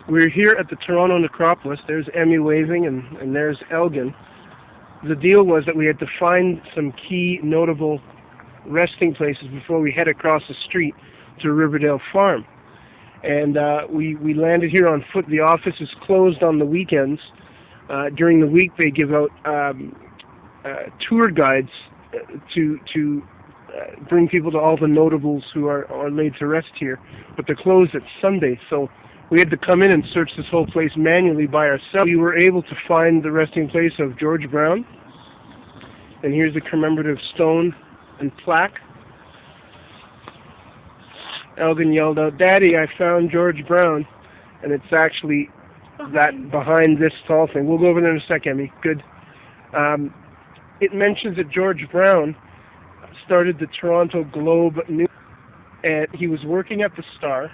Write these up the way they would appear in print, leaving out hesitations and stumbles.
We're here at the Toronto Necropolis. There's Emmy waving, and there's Elgin. The deal was that we had to find some key notable resting places before we head across the street to Riverdale Farm. And we landed here on foot. The office is closed on the weekends. During the week they give out tour guides to bring people to all the notables who are laid to rest here, but they're closed at Sunday, so we had to come in and search this whole place manually by ourselves. We were able to find the resting place of George Brown, and here's the commemorative stone and plaque. Elgin yelled out, "Daddy, I found George Brown," and it's actually that behind this tall thing. We'll go over there in a sec, Emmy. Good. It mentions that George Brown started the Toronto Globe News, and he was working at the Star.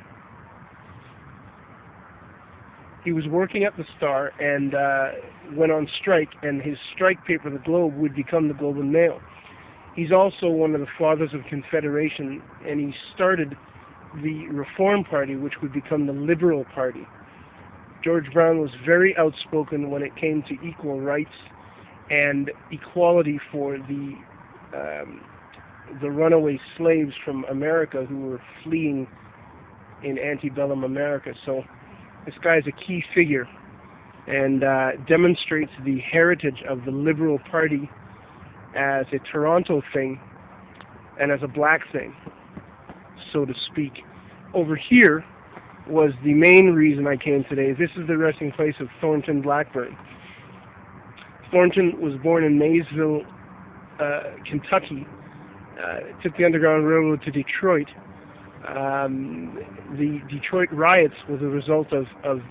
He was working at the Star and went on strike, and his strike paper, the Globe, would become the Globe and Mail. He's also one of the fathers of Confederation, and he started the Reform Party, which would become the Liberal Party. George Brown was very outspoken when it came to equal rights and equality for the runaway slaves from America who were fleeing in antebellum America. So this guy is a key figure and demonstrates the heritage of the Liberal Party as a Toronto thing and as a black thing, so to speak. Over here was the main reason I came today. This is the resting place of Thornton Blackburn. Thornton was born in Maysville, Kentucky. Took the Underground Railroad to Detroit. The Detroit riots was a result of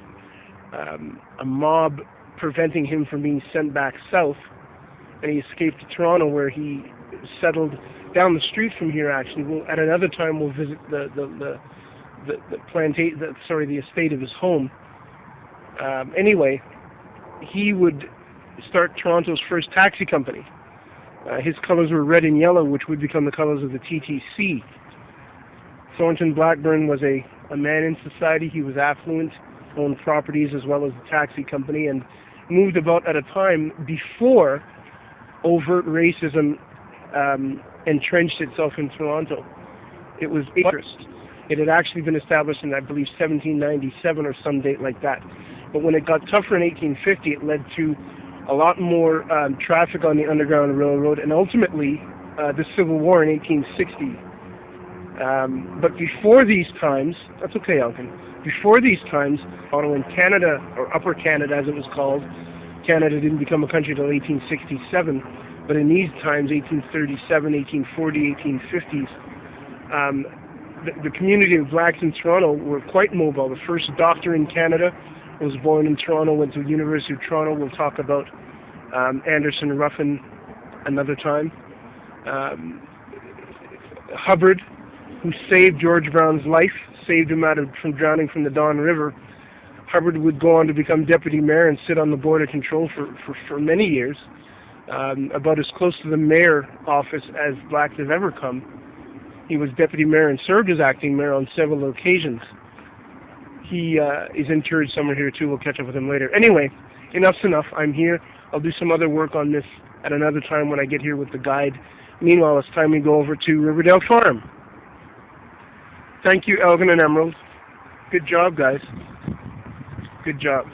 a mob preventing him from being sent back south, and he escaped to Toronto, where he settled down the street from here. Actually, at another time we'll visit the estate of his home. Anyway, he would start Toronto's first taxi company. His colors were red and yellow, which would become the colors of the TTC. Thornton Blackburn was a man in society. He was affluent, owned properties as well as the taxi company, and moved about at a time before overt racism entrenched itself in Toronto. It was interest. It had actually been established in, I believe, 1797 or some date like that. But when it got tougher in 1850, it led to a lot more traffic on the Underground Railroad, and ultimately the Civil War in 1860. But before these times, that's okay, Elkin. Before these times, although in Canada, or Upper Canada as it was called, Canada didn't become a country until 1867, but in these times, 1837, 1840, 1850s, the community of blacks in Toronto were quite mobile. The first doctor in Canada was born in Toronto, went to the University of Toronto. We'll talk about Anderson Ruffin another time. Hubbard, who saved George Brown's life, saved him from drowning from the Don River. Hubbard would go on to become deputy mayor and sit on the board of control for many years, about as close to the mayor office as blacks have ever come. He was deputy mayor and served as acting mayor on several occasions. He is interred somewhere here too. We'll catch up with him later. Anyway, enough's enough. I'm here. I'll do some other work on this at another time when I get here with the guide. Meanwhile, it's time we go over to Riverdale Farm. Thank you, Elgin and Emerald. Good job, guys. Good job.